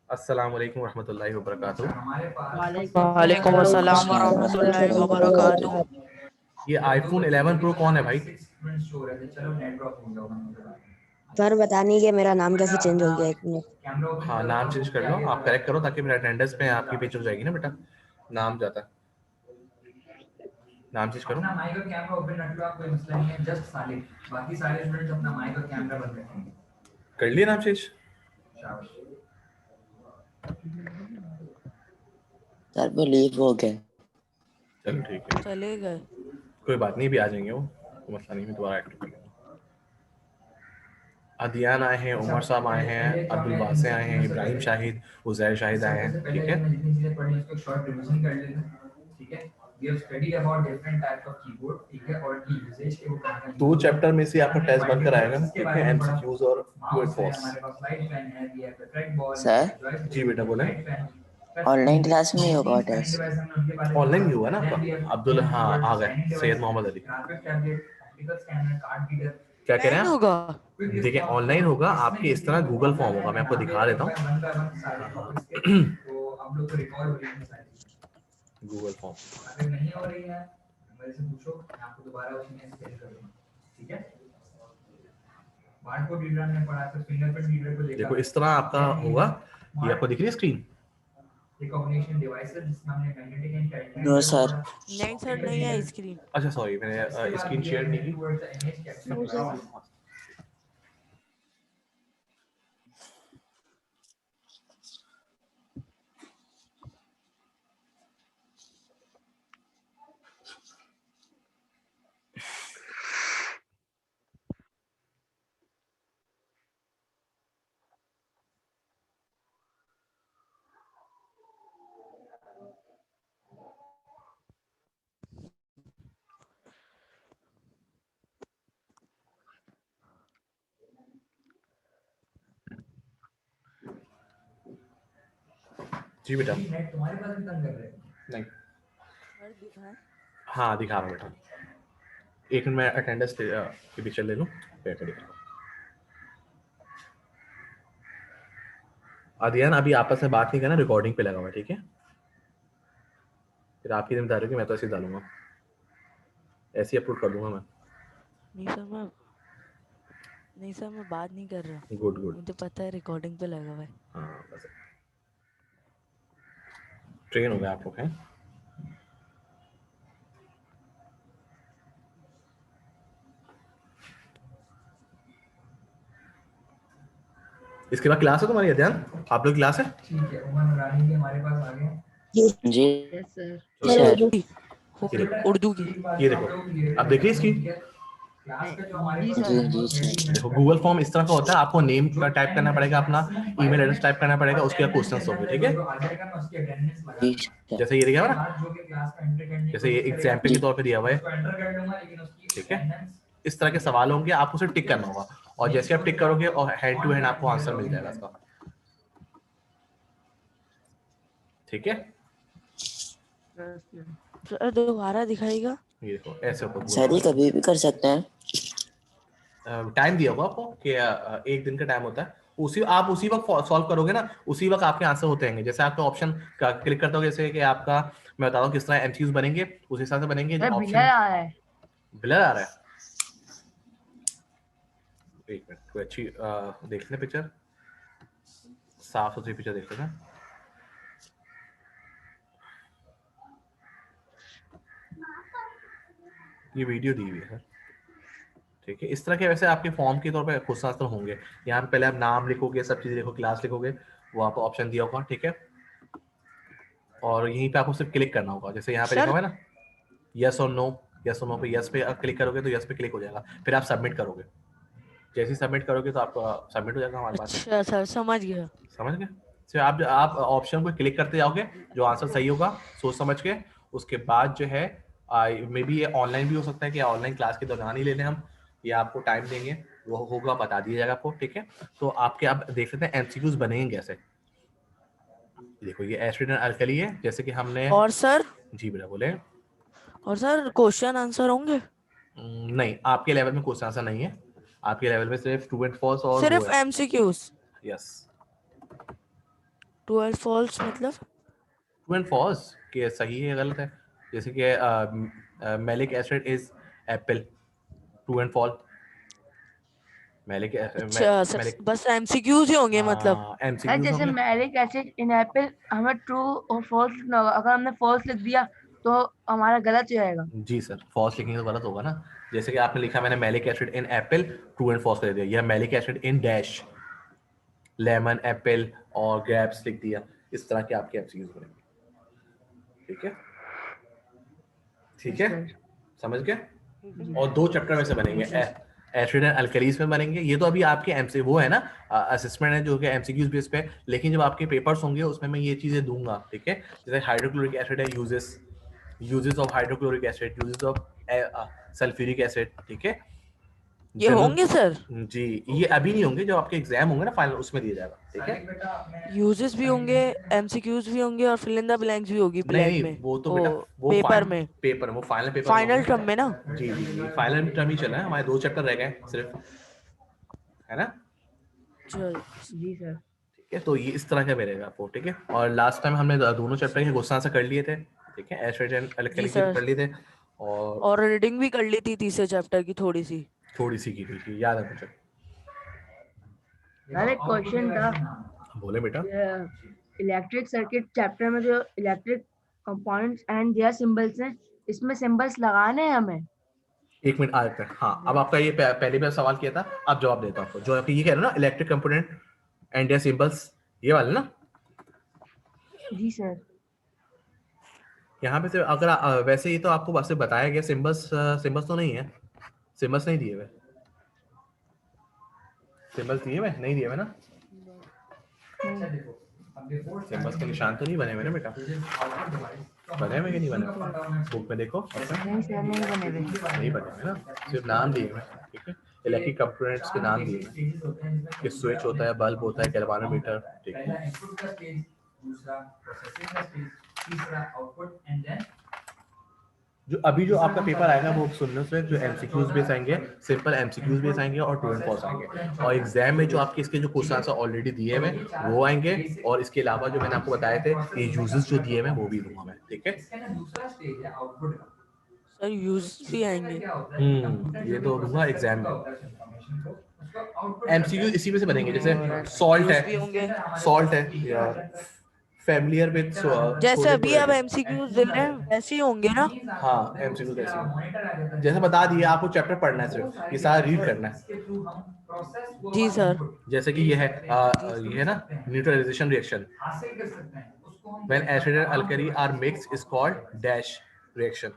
अस्सलाम वालेकुम रहमतुल्लाहि व बरकातुहू। वालेकुम अस्सलाम वरहमतुल्लाहि वबरकातुह। ये आईफोन 11 प्रो कौन है भाई? सर बता नहीं कि मेरा नाम कैसे चेंज हो गया, एक मिनट। हाँ नाम चेंज कर लो, आप करेक्ट करो ताकि मेरा अटेंडेंस में आपकी पिक्चर जाएगी ना बेटा, नाम जाता है। नाम चेंज करो। अपना माइक और कैमरा ओपन रख लो, आप कोई मसला नहीं है, जस्ट सालिक, बाकी सारे स्टूडेंट्स अपना माइक और कैमरा बंद रखेंगे। कर लिया नाम चेंज? सर वो लीव हो गए। चलो ठीक है, चले गए। कोई बात नहीं, भी आ जाएंगे वो, कोई मसला नहीं, मैं दोबारा एक्टिव कर लूँगा। अदियान आए हैं, उमर साहब आए हैं, अब्दुल वासे आए हैं, इब्राहिम शाहिद, उजैर शाहिद आए हैं, ठीक है। जितनी चीजें पढ़ी उसको शॉर्ट रिवीजन कर लेना, ठीक है। We have studied about different types of keyboard, ठीक है, और की यूसेज के वो कहां दो चैप्टर में से आपका टेस्ट बनकर आएगा ना, ठीक है, एमसीक्यूज और ट्रू एंड फॉल्स। हमारे पास लाइट पेन है, we have the track ball, sir ji बेटा बोले। ऑनलाइन क्लास में ही होगा टेस्ट? ऑनलाइन ही हुआ ना आपका? अब्दुल हाँ आ गए, सैयद मोहम्मद अली। क्या कह रहे हैं आप? होगा। देखिए ऑनलाइन होगा, आपके इस तरह गूगल फॉर्म होगा, मैं आपको दिखा देता हूँ। गूगल फॉर्म अगर नहीं हो रही है मेरे से पूछो, मैं आपको दोबारा उसमें सेंड कर दूंगा, ठीक है। बारकोड रीडर ने पढ़ा तो फिंगरप्रिंट रीडर को देखा, देखो इस तरह आपका होगा, ये आपको दिख रही है स्क्रीन? रिकॉग्निशन डिवाइसेस जिसमें हमने magnetic and current. No sir. नहीं सर, नहीं है स्क्रीन। अच्छा सॉरी, मैंने स्क्रीन शेयर नहीं की। जी बेटा। तुम्हारे पास भी तंग कर रहे हैं? नहीं। सर दिखाएं। हाँ दिखा रहा हूँ बेटा, एक मिनट मैं अटेंडेंस की पिक्चर ले लूँ, फिर दिखा। अदियान अभी आपस में बात नहीं करना, रिकॉर्डिंग पे लगा हुआ है, ठीक है। फिर आपकी जिम्मेदारी होगी, मैं तो ऐसे डालूंगा, ऐसे ही अपलोड कर दूंगा मैं। नहीं सर मैं बात नहीं कर रहा। Good good. मुझे पता है रिकॉर्डिंग पे लगा हुआ है। हाँ बस ट्रेन हो गया आप लोग हैं। इसके बाद क्लास है तुम्हारी अध्ययन? आप लोग क्लास है? ठीक है, उमर नूरानी भी हमारे पास आ गए। जी सर उर्दू की। ये देखो, आप देखिए इसकी। जी सर। देखो गूगल फॉर्म इस तरह का होता है, आपको नेम टाइप करना पड़ेगा, अपना ईमेल एड्रेस टाइप करना पड़ेगा, उसके बाद क्वेश्चंस होंगे, ठीक है। जैसे ये दिया हुआ ना, जैसे ये एग्जाम्पल के तौर पे दिया हुआ है, ठीक है। इस तरह के सवाल होंगे, आपको सिर्फ टिक करना होगा, और जैसे आप टिक करोगे और हैंड टू हैंड आपको आंसर मिल जाएगा इसका, ठीक है। सर दोबारा दिखाएगा। ये देखो ऐसे होगा सर ये कभी भी कर सकते हैं? टाइम दिया होगा आपको कि एक दिन का टाइम होता है, आप उसी वक्त सॉल्व करोगे ना, उसी वक्त आपके आंसर होते हैं। जैसे आपका ऑप्शन क्लिक करते हो, जैसे कि आपका, मैं बताता हूँ किस तरह एमसीक्यूज बनेंगे, उस हिसाब से बनेंगे। ऑप्शन ब्लर आ रहा है, एक मिनट, कोई अच्छी देख लें पिक्चर, साफ सुथरी पिक्चर देख लेना। ये वीडियो दी हुई है, ठीक है। इस तरह के वैसे आपके फॉर्म के तौर पे क्वेश्चन आंसर होंगे। यहाँ पे पहले आप नाम लिखोगे, सब चीजें लिखो, क्लास लिखोगे, वो आपको ऑप्शन दिया होगा, ठीक है। और यहीं पे आपको सिर्फ क्लिक करना होगा, जैसे यहाँ पे लिखा हुआ है ना यस और नो, यस और नो पे यस पे क्लिक करोगे तो यस पे क्लिक हो जाएगा, फिर आप सबमिट करोगे। जैसे ही सबमिट करोगे तो आपका सबमिट हो जाएगा हमारे पास। अच्छा सर समझ गया। समझ गए? तो आप ऑप्शन को क्लिक करते जाओगे, जो आंसर सही होगा सोच समझ के, उसके बाद जो है मे बी ये ऑनलाइन भी हो सकता है कि ऑनलाइन क्लास के दौरान ही ले लें हम, या आपको टाइम देंगे, वो होगा बता दिया जाएगा आपको, ठीक है। तो आपके आप देख सकते हैं एमसीक्यूज बनेंगे कैसे। देखो ये एसिड एंड अल्कली है, जैसे कि हमने। और सर? जी बेटा बोले। और सर क्वेश्चन आंसर होंगे? नहीं, आपके लेवल में क्वेश्चन आंसर नहीं है, आपके लेवल में सिर्फ ट्रू एंड फॉल्स और सिर्फ MCQs. Yes. True and false मतलब ट्रू एंड फॉल्स कि सही है गलत है, जैसे कि malic acid is apple, true and false. Malic अच्छा सर, मैलिक बस एमसीक्यूज ही होंगे मतलब। सर एमसीक्यूज जैसे होंगे। मैलिक एसिड इन एप्पल हमें ट्रू और फॉल्स लिखना होगा, अगर हमने फॉल्स लिख दिया तो हमारा गलत हो जाएगा। जी सर, फॉल्स लिखेंगे तो गलत होगा ना। जैसे कि आपने लिखा मैंने malic acid in apple, true and false कर दिया, या malic acid in dash lemon apple और ग्रेप्स लिख दिया, इस तरह के आपके एमसीक्यूज बनेंगे। ठीक है, ठीक है, सर समझ गए। जी और 2 चैप्टर में से बनेंगे, एसिड एंड अल्कलीज में बनेंगे। ये तो अभी आपके एमसी वो है ना, असेसमेंट है जो कि एमसीक्यूज बेस पे, लेकिन जब आपके पेपर्स होंगे उसमें मैं ये चीजें दूंगा। ठीक है, जैसे हाइड्रोक्लोरिक एसिड है, uses of hydrochloric acid, uses of sulphuric acid. ठीक है, ये होंगे सर, जी ये अभी नहीं होंगे, जब आपके एग्जाम होंगे ना फाइनल उसमें दिया जाएगा। ठीक है, यूजेस भी होंगे, एमसीक्यूज भी होंगे और फिल इन द ब्लैंक्स भी होगी नहीं ब्लैक नहीं में, वो तो ओ बेटा वो पेपर में, पेपर वो फाइनल पेपर में फाइनल होंगे। टर्म में ना। जी जी जी, फाइनल टर्म ही चला है, हमारे 2 चैप्टर रह गए सिर्फ, है ना। चल जी सर। ठीक है, तो ये इस तरह का रहेगा आपको। ठीक है, और लास्ट टाइम हमने दोनों चैप्टर के क्वेश्चन आंसर कर लिए थे। ठीक है, एसिड एंड जी अल्कली के सर, कर लिए थे, और और रीडिंग भी कर ली थी तीसरे चैप्टर की थोड़ी सी। थोड़ी सी की थी, याद है मुझे। सर एक क्वेश्चन था, बोले बेटा। इलेक्ट्रिक सर्किट चैप्टर में जो electric components and their symbols हैं, इसमें सिंबल्स लगाने हैं हमें। 1 मिनट आ जाता है। हाँ, अब आपका ये पहले भी सवाल किया था, अब जवाब देता हूँ आपको। जो आपके ये कह रहे हो ना, electric component and their symbols, ये वाले ना। जी सर। यहाँ पे से अगर वैसे ही तो आपको बस से बताया गया, सिंबल्स तो नहीं है, सिंबल्स नहीं दिए हुए, सिंबल्स दिए हुए नहीं दिए हुए ना, सिंबल्स के निशान तो नहीं बने हुए ना बेटा, बने हुए कि नहीं बने हुए? बुक में देखो, नहीं सर नहीं बने हुए। नहीं बने हुए ना, सिर्फ नाम दिए हुए। ठीक है, इलेक्ट्रिक कंपोनेंट्स के नाम दिए हुए कि स्विच होता है, बल्ब होता है, गैल्वानोमीटर। ठीक है, जो अभी जो आपका पेपर आएगा वो सुनने से जो एमसीक्यूज बेस आएंगे, सिंपल एमसीक्यूज बेस आएंगे और ट्रू एंड फॉल्स आएंगे, और एग्जाम में जो आपके इसके जो क्वेश्चन आंसर ऑलरेडी दिए हुए वो आएंगे, और इसके अलावा जो मैंने आपको बताए थे ये यूजेस जो दिए हुए वो भी दूंगा मैं। ठीक है, सर यूज भी आएंगे। ये तो दूंगा एग्जाम में। एमसीक्यू इसी में से बनेंगे, जैसे और सॉल्ट यूज भी होंगे, है, सॉल्ट है या फैमिलियर विद जैसे अभी आप एमसीक्यूज दे रहे हैं वैसे ही होंगे ना। हाँ, एमसीक्यू जैसे जैसे बता दिए, आपको चैप्टर पढ़ना है, सिर्फ ये सारा रीड करना है। जी सर। जैसे कि ये है ना, neutralisation reaction, when acid and alkali are mixed is called dash reaction.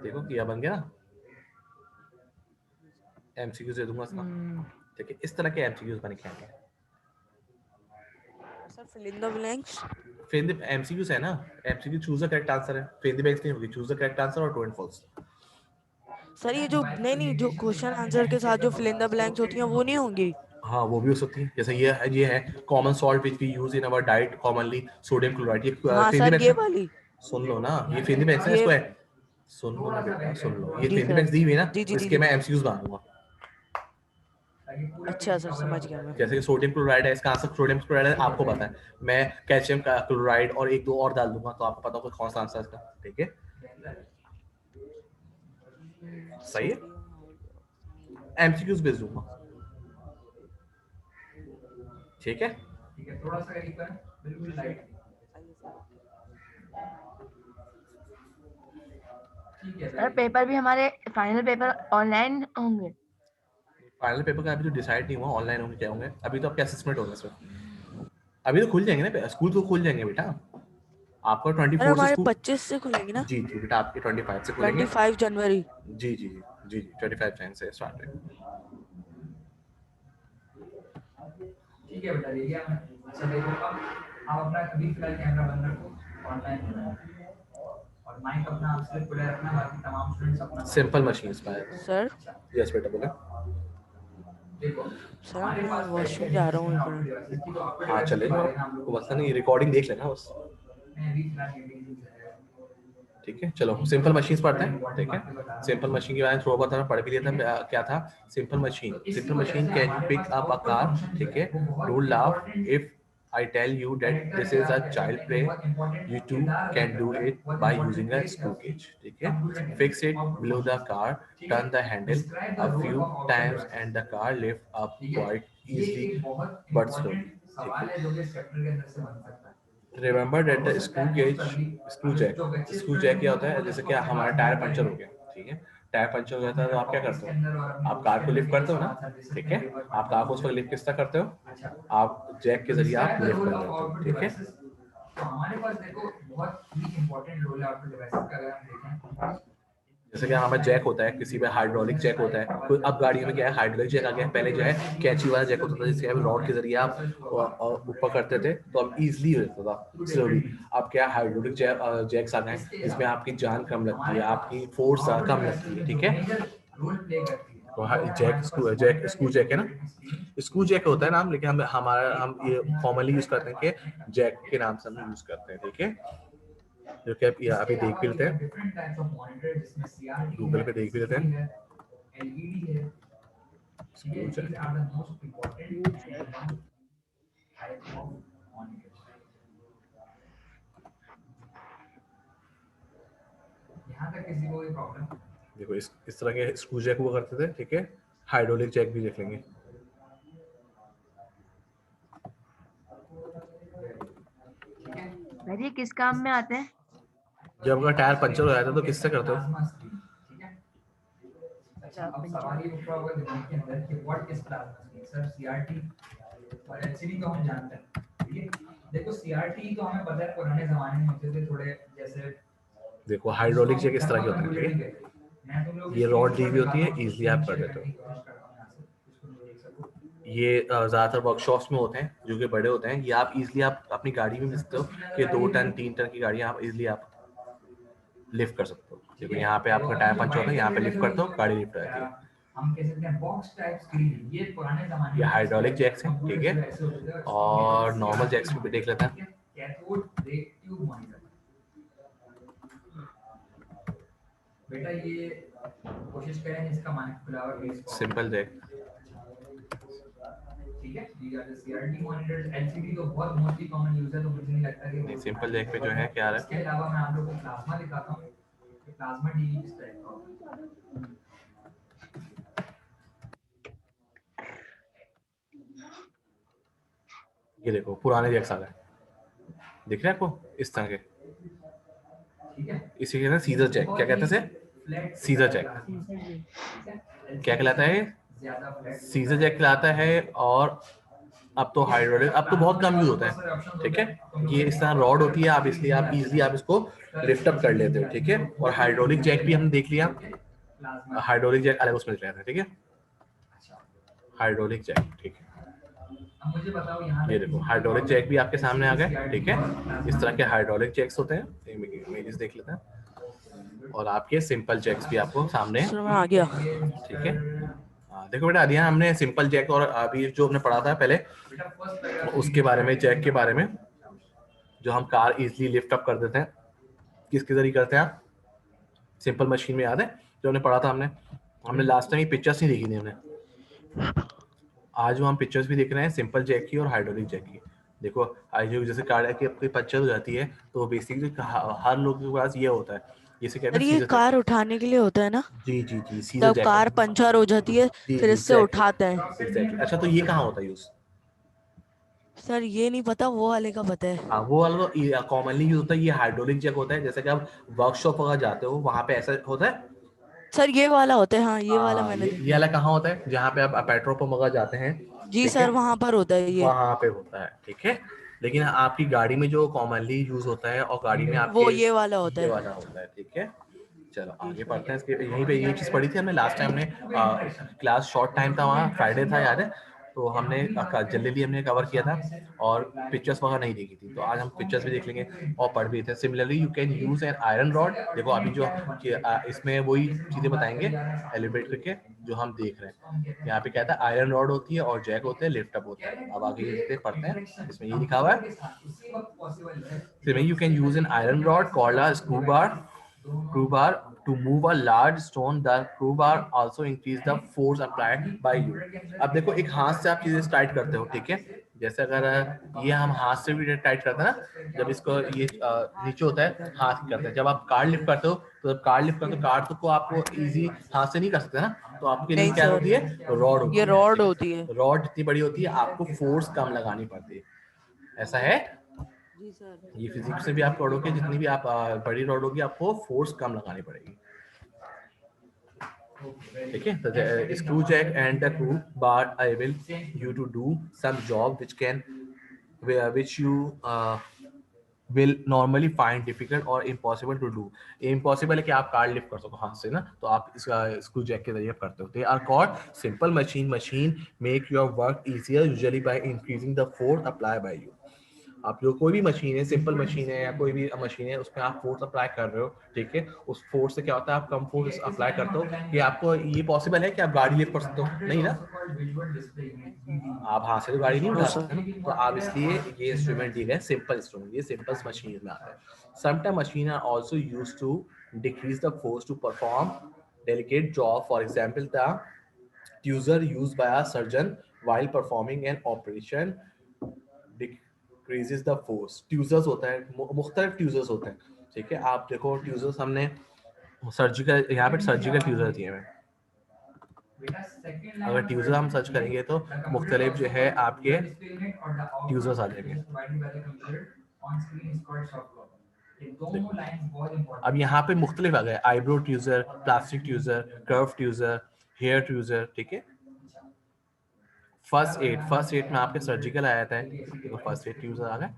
देखो किया बन गया ना, एमसीक्यू दे दूंगा इसका। ठीक है, इस तरह के एमसीक्यूज बन के आएंगे। Sir fill in the blanks, फिर द एमसीक्यूज है ना, MCQ choose the correct answer है, फिर द ब्लैंक्स नहीं होगी, चूज द करेक्ट आंसर और ट्रू एंड फॉल्स। सर ये जो नहीं जो क्वेश्चन आंसर के साथ जो फिल इन द ब्लैंक्स होती हैं वो नहीं होंगी। हाँ, वो भी हो सकती है, जैसे ये है common salt which we use in our diet commonly, sodium chloride. ये हाँ फिर सर द ये वाली, सुन लो ना, ये फिर द ब्लैंक्स है, ये इसको है सुन लो ना बेटा, सुन लो, ये जी फिर द सर, ब्लैंक्स दी हुई है ना, जी जी तो जी इसके जी। मैं एमसीक्यूज बना दूंगा। अच्छा सर समझ गया मैं। जैसे कि सोडियम क्लोराइड है, इसका आंसर सोडियम क्लोराइड है, आपको पता है, मैं कैल्शियम क्लोराइड और 1-2 और डाल दूंगा, तो आपको पता होगा कौन सा आंसर है इसका। ठीक है, सही है, एमसीक्यूज भेज दूंगा। ठीक है, थोड़ा सा करीब करें, बिल्कुल लाइट। ठीक है सर पेपर भी हमारे फाइनल पेपर ऑनलाइन होंगे। फाइनल पेपर का अभी तो डिसाइड नहीं हुआ, ऑनलाइन होंगे क्या होंगे, अभी तो आपके असेसमेंट होगा इसमें। अभी तो खुल जाएंगे ना, स्कूल तो खुल जाएंगे बेटा, आपका अरे 24 से हमारे स्कूल। 25 से खुलेंगे ना, जी जी बेटा, आपके 25 से खुलेंगे। 25 जनवरी। जी जी जी जी 25 जैन से स्टार्ट है। ठीक है बेटा, ले लिया मैं। अच्छा देखो, अब आप अपना कभी फिलहाल कैमरा बंद रखो, ऑनलाइन होना है, और माइक अपना आप सिर्फ खुला रखना, बाकी तमाम स्टूडेंट्स अपना सिंपल मशीन्स पर। सर यस बेटा बोले। देखो सर हमारे मैं पास वॉशरूम जा रहा हूँ एक मिनट। हाँ चलेगा, वो बस नहीं, रिकॉर्डिंग देख लेना बस। मैं अभी फिलहाल मीटिंग में जा रहा हूँ। ठीक है, चलो सिंपल मशीन्स पढ़ते हैं। ठीक है, सिंपल मशीन के बारे में थोड़ा बहुत मैं पढ़ भी लिया था। क्या था simple machine can pick up a car. ठीक है, don't laugh if I tell you that this is a child play. You too can do it by using a screw gauge. ठीक है, fix it below the car, turn the handle a few times and the car lift up quite easily but slowly. ठीक है, remember that the screw jack क्या होता है, जैसे कि हमारा टायर पंचर हो गया। ठीक है, टायर पंचर हो जाता है तो आप क्या करते हो, आप कार को लिफ्ट करते हो ना। ठीक है, आप कार को उस वक्त लिफ्ट किस तरह करते हो, आप जैक के जरिए आप लिफ्ट कर लेते हो। ठीक है, तो हमारे पास देखो बहुत ही इंपॉर्टेंट रोल है आपके डिवाइसेस का। अगर हम देखें जैसे कि हमारा जैक होता है, किसी में हाइड्रोलिक जैक होता है, कोई अब गाड़ी में क्या है हाइड्रोलिक जैक आ गया है। पहले जो है कैंची वाला जैक होता था, जिसके रॉड के जरिए आप ऊपर करते थे तो अब इजीली हो जाता था स्लोली। अब क्या हाइड्रोलिक जैक्स आ गए हैं, जिसमें आपकी जान कम लगती है, आपकी फोर्स कम लगती है। ठीक है, तो स्क्रू जैक है ना, स्क्रू जैक होता है नाम, लेकिन हम ये फॉर्मली यूज करते हैं कि जैक के नाम से हम यूज करते हैं। ठीक है, जो कि आप अभी देख भी लेते हैं, गूगल पे देख भी लेते हैं। स्क्रू जैक देखो, इस तरह के स्क्रू जैक हुआ करते थे। ठीक है, हाइड्रोलिक जैक भी देख लेंगे। भाई ये किस काम में आते हैं? जब अगर टायर पंचर हो जाता है तो किससे करते हो, अब सवाल ये उठ रहा होगा दिमाग के अंदर कि what is plasma screen. Sir CRT और एलसीडी तो हम जानते हैं। ठीक है, देखो सीआरटी तो हमें पता है पुराने जमाने में होते थे थोड़े, जैसे देखो हाइड्रोलिक जैक इस तरह के होते हैं। ठीक है, ये रॉड दी हुई होती है, इजीली आप कर देते हो। ये ज्यादातर वर्कशॉप्स में होते हैं जो कि बड़े होते हैं। ये आप इजीली आप अपनी गाड़ी में मिल सकते हो कि 2 टन 3 टन की गाड़ियां आप इजीली आप लिफ्ट कर सकते हो। देखो यहाँ पे आपका टायर पंचर होता है, यहाँ पे लिफ्ट करते हो, गाड़ी लिफ्ट हो जाती है। हम कह सकते हैं बॉक्स टाइप स्क्रीन, ये पुराने जमाने में हाइड्रोलिक जैक्स हैं। ठीक है, और नॉर्मल जैक्स भी देख लेते हैं। कैथोड रे ट्यूब मॉनिटर, बेटा ये कोशिश करें इसका मानिपुलेटर बेस सिंपल जैक। ठीक है, these are the CRT monitors। LCD तो बहुत मोस्टली कॉमन यूज है, तो मुझे नहीं लगता कि सिंपल जैक पे जो है क्या है। इसके अलावा मैं आप लोगों को प्लाज्मा दिखाता हूं कि प्लाज्मा टीवी किस टाइप का होता है। ये देखो पुराने जैक्स आ गए, दिख रहे हैं आपको इस तरह के। ठीक है, इसी के साथ सीजर जैक, क्या कहते हैं सीजर जैक, क्या कहलाता है, सीजर जैक कहलाता है। और अब तो हाइड्रोलिक, अब तो बहुत कम यूज होता है। ठीक है, ये इस तरह रॉड होती है, आप इसलिए आप इजीली आप इसको लिफ्ट अप कर लेते हो। ठीक है, और हाइड्रोलिक जैक भी हमने देख लिया, हाइड्रोलिक जैक अलग उसमें दिख रहा है। ठीक है, हाइड्रोलिक जैक। ठीक है, मुझे बताओ यहाँ ये देखो हाइड्रोलिक जैक भी आपके सामने आ गए। ठीक है, इस तरह के हाइड्रोलिक जैक्स होते हैं, इमेजेस देख लेते हैं। और आपके सिंपल जैक्स भी आपको सामने आ गया। ठीक है, देखो बेटा अभी हमने सिंपल जैक और अभी जो हमने पढ़ा था पहले उसके बारे में, जैक के बारे में, जो हम कार इजीली लिफ्ट अप कर देते हैं, किसके जरिए करते हैं आप, सिंपल मशीन में। याद है जो हमने पढ़ा था, हमने लास्ट टाइम पिक्चर्स नहीं देखी थी हमने, आज हम पिक्चर्स भी देख रहे हैं सिंपल जैक की और हाइड्रोलिक जैक की। देखो आज जो जैसे कार की आपकी पंचर हो जाती है तो बेसिकली हर लोग के पास ये होता है, इसे कहते हैं ये कार उठाने के लिए होता है ना। जी जी जी, सीजर जब जैक कार पंचर हो जाती है फिर इससे उठाते हैं। एग्जैक्टली। अच्छा तो ये कहाँ होता है यूज? सर ये नहीं पता, वो वाले का पता है। हाँ, वो वाला तो कॉमनली यूज होता है, ये हाइड्रोलिक जैक होता है। जैसे कि आप वर्कशॉप वगैरह जाते हो वहां पे ऐसा होता है सर, ये वाला होता है। हाँ, ये वाला मैंने ये वाला कहाँ होता है, जहाँ पे आप पेट्रोल पंप वगैरह जाते हैं। जी सर, वहां पर होता है ये, वहां पे होता है। ठीक है, लेकिन आपकी गाड़ी में जो कॉमनली यूज होता है और गाड़ी में आपके वो ये वाला होता है। ठीक है, चलो आगे पढ़ते हैं। इसके यहीं पे ये चीज पढ़ी थी हमने लास्ट टाइम। हमने क्लास शॉर्ट टाइम था, वहाँ फ्राइडे था याद है, तो हमने जल्दी हमने कवर किया था और पिक्चर्स वगैरह नहीं देखी थी। तो आज हम पिक्चर्स भी देख लेंगे और पढ़ भी थे। Similarly you can use an iron rod. देखो अभी जो इसमें वही चीजें बताएंगे एलिब्रेट करके जो हम देख रहे हैं। यहाँ पे क्या था, आयरन रॉड होती है और जैक होते हैं, लिफ्ट अप होता है। अब आगे देखते पढ़ते हैं, इसमें ये लिखा हुआ है, you can use an iron rod called a screw bar Crew bar, to move a large stone, the crew bar also increase the force applied by you. अब देखो एक हाथ से आप चीजें टाइट करते हो, ठीक है, जैसे अगर ये हम हाथ से भी टाइट करते हैं ना, जब इसको ये नीचे होता है हाथ करते हैं, जब आप कार्ड लिफ्ट करते हो तो जब कार्ड लिफ्ट करते हो कार्ड तो को आपको इजी हाथ से नहीं कर सकते ना, तो आपके लिए नहीं क्या सर, होती है, रॉड होती ये है, रॉड ठीक है? होती है। रॉड जितनी बड़ी होती है आपको फोर्स कम लगानी पड़ती है, ऐसा है। जी सर। ये फिजिक्स में भी आप पढ़ोगे, जितनी भी आप बड़ी रॉड होगी आपको फोर्स कम लगानी पड़ेगी, ठीक है। तो screw jack and the crowbar I will you to do some job which you will normally find difficult or impossible to do. Impossible है कि आप कार लिफ्ट कर सको हाथ से ना, तो आप इसका स्क्रू जैक के जरिए करते हो। They are called simple machine make your work easier usually by increasing the force apply by you. आप जो कोई भी मशीन है, सिंपल मशीन है या कोई भी मशीन है, उसमें आप फोर्स अप्लाई कर रहे हो, ठीक है, उस फोर्स से क्या होता है, आप कम फोर्स अप्लाई करते हो, कि आपको ये पॉसिबल है कि आप गाड़ी लिफ्ट कर सकते हो, नहीं ना, आप हाथ से तो गाड़ी नहीं उठा सकते ना, तो आप इसलिए ये इंस्ट्रूमेंट दिए गए सिंपल इंस्ट्रूमेंट, ये सिंपल मशीन में आता है। Sometime machine are also used to decrease the force to perform delicate job, for example the tweezer used by a surgeon while performing an operation decreases the force। tweezers होता है, मुख्तलिफ tweezers होते हैं, ठीक है, आप देखो tweezers हमने सर्जिकल, यहाँ पे सर्जिकल ट्यूजर दिए हैं, अगर ट्यूजर हम सर्च करेंगे तो मुख्तलिफ जो है आपके ट्यूजर्स आ जाएंगे। अब यहाँ पे मुख्तलिफ आ गए, आईब्रो ट्यूजर, प्लास्टिक ट्यूजर, कर्व ट्यूजर, हेयर ट्यूजर, ठीक है। फर्स्ट एड में आपके सर्जिकल आया था, तो फर्स्ट एड ट्यूजर आ गए,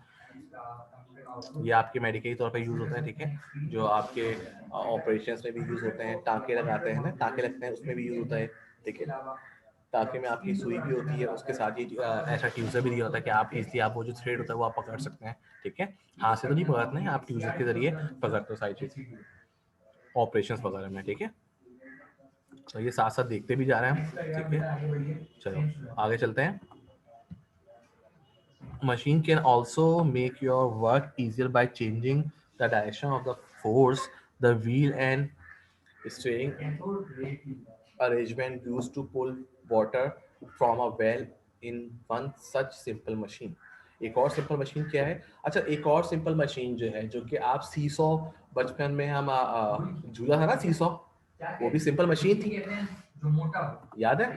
ये आपके मेडिकल के तौर पे यूज होते हैं, ठीक है, जो आपके ऑपरेशंस में भी यूज होते हैं, टाँके लगाते हैं ना, टाँके लगते हैं उसमें भी यूज होता है, ठीक है, टाँके में आपकी सुई भी होती है, उसके साथ ही ऐसा ट्यूजर भी दिया होता है कि आप इसलिए आप वो जो थ्रेड होता है वो आप पकड़ सकते हैं, ठीक है, हाथ से तो नहीं पकड़ते हैं, आप ट्यूजर के जरिए पकड़ते हो सारी चीज ऑपरेशंस वगैरह में, ठीक है। तो ये साथ साथ देखते भी जा रहे हैं, ठीक है, चलो आगे चलते हैं। Machine can also make your work easier by changing the direction of the force, the wheel and steering arrangement used to pull water from a well in one such simple machine। एक और simple machine क्या है, अच्छा एक और simple machine जो है, जो कि आप सीसॉ, बचपन में हम झूला था ना सीसॉ, वो भी सिंपल मशीन थी, याद है,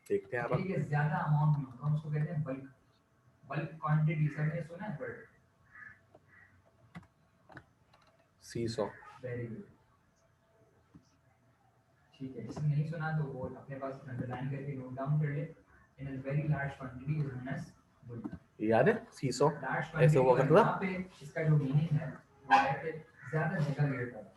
देखते हैं अब ज्यादा अमाउंट में होता है, उसको कहते हैं बल्क, बल्क क्वांटिटी, सबने सुना है वर्ड सीसॉ, वेरी गुड, ठीक है, जिसने नहीं सुना तो वो अपने पास अंडरलाइन करके नोट डाउन कर ले। In a very large quantity is known as bulk, याद है सीसॉ ऐसे हुआ करता था, इसका जो मीनिंग है वो है कि ज्यादा जगह लेता है,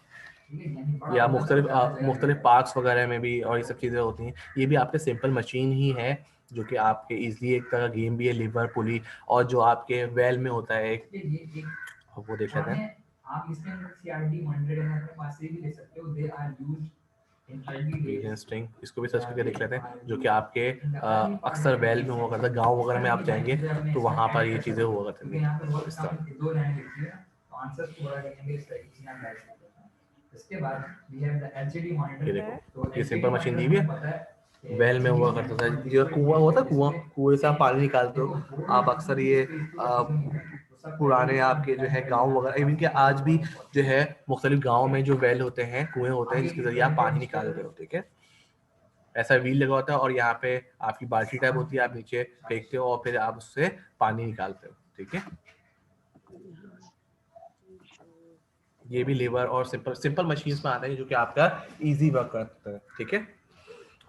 या मुख्तलिफ पार्क्स वगैरह में भी और ये सब चीज़ें होती हैं, ये भी आपके सिंपल मशीन ही है, जो कि आपके इजली एक तरह गेम भी है, लिवर पुली, और जो आपके वेल में होता है एक, वो देख लेते हैं, आप इसके अंदर सीआरडी 100 है, अपने पास से भी ले सकते हो, they are used in early days string, इसको भी सर्च करके देख लेते हैं, जो कि आपके अक्सर वेल में हुआ करता है, गांव वगैरह में आप जाएंगे तो वहां पर ये चीज़ें हुआ करती हैं, इस तरह। दो लाइन लिखी है, तो आंसर पूरा करेंगे इस तरीके से। इसके बाद we have the LCD monitor, तो ये सिंपल मशीन दी हुई है, वेल में हुआ करता था, जो कुआं होता है, कुएं से आप पानी निकालते हो, आप अक्सर ये पुराने आपके जो है गांव वगैरह, इवन के आज भी जो है मुख्तलिफ गांव में जो वेल होते हैं, कुएं होते हैं, जिसके जरिए आप पानी निकालते हो, ठीक है, ऐसा व्हील लगा होता है और यहाँ पे आपकी बाल्टी टाइप होती है, आप नीचे फेंकते हो और फिर आप उससे पानी निकालते हो, ठीक है। ये भी लीवर और सिंपल मशीन्स में आते हैं, जो कि आपका इजी वर्क करते हैं, ठीक है।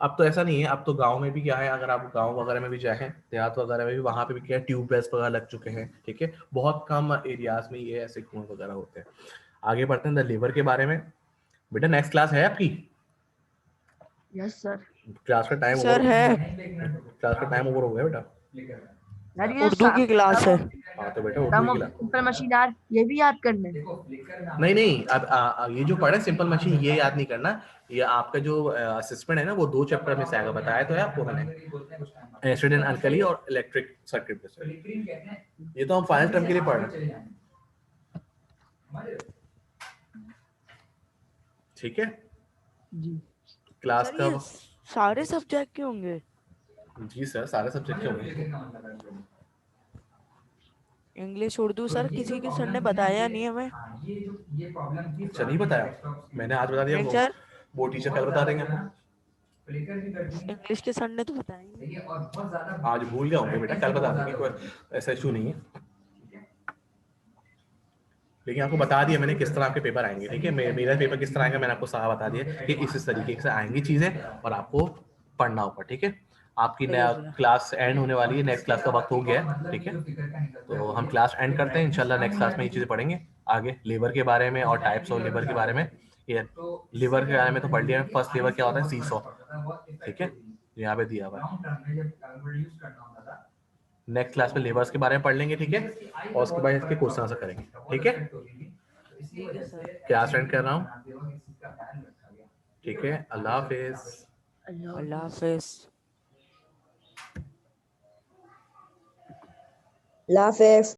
अब तो ऐसा नहीं है, अब तो गांव में भी क्या है, अगर आप गांव वगैरह में भी जाएं, देहात वगैरह में भी, वहां पे भी क्या है, ट्यूबवेल्स वगैरह लग चुके हैं, ठीक है, बहुत कम एरियाज में ये ऐसे कुएं वगैरह होते हैं। आगे बढ़ते हैं द लीवर के बारे में। बेटा नेक्स्ट क्लास है आपकी? Yes sir. क्लास का टाइम सर है, क्लास का टाइम ओवर हो गया बेटा, उर्दू की क्लास है। हाँ तो बेटा उर्दू की क्लास, सिंपल मशीन यार ये भी याद करना है। नहीं अब ये जो पढ़ा सिंपल मशीन ये याद नहीं करना, ये आपका जो असेसमेंट है ना, वो 2 चैप्टर में से आएगा, बताया तो है आपको मैंने, एसिड एंड अल्कली और इलेक्ट्रिक सर्किट, ये तो हम फाइनल टर्म के लिए पढ़ रहे हैं। ठीक है, जी क्लास सर का ये सारे सब्जेक्ट के होंगे? जी सर, सारे सब्जेक्ट के होंगे। इंग्लिश उर्दू सर किसी के सर ने बताया नहीं हमें। अच्छा नहीं बताया, मैंने आज बता दिया, नहीं सर, वो टीचर कल बता देंगे आपको। इंग्लिश के सर ने तो बताया ही नहीं। आज भूल गया होंगे बेटा, कल बता देंगे, कोई ऐसा इशू नहीं है। लेकिन आपको बता दिया मैंने किस तरह आपके पेपर आएंगे, ठीक है। मेरा पेपर किस तरह आएगा मैंने आपको साफ बता दिया कि इस तरीके से आएंगी चीजें और आपको पढ़ना होगा, ठीक है। आपकी ठीक नया है सर। क्लास एंड होने वाली है, नेक्स्ट क्लास का वक्त हो गया है, ठीक है। तो हम क्लास एंड करते हैं, इंशाल्लाह नेक्स्ट क्लास में ये चीजें पढ़ेंगे आगे, लेबर के बारे में और टाइप्स ऑफ लेबर के बारे में। ये लिवर के बारे में तो पढ़ लिया, फर्स्ट लेबर क्या होता है, सीसॉ, ठीक है, यहाँ पे दिया हुआ है। नेक्स्ट क्लास में लेबर्स के बारे में पढ़ लेंगे, ठीक है, और उसके बाद इसके क्वेश्चन आंसर करेंगे, ठीक है। ठीक है सर। क्लास एंड कर रहा हूँ, ठीक है, अल्लाह हाफिज। अल्लाह हाफिज। अल्लाह हाफिज।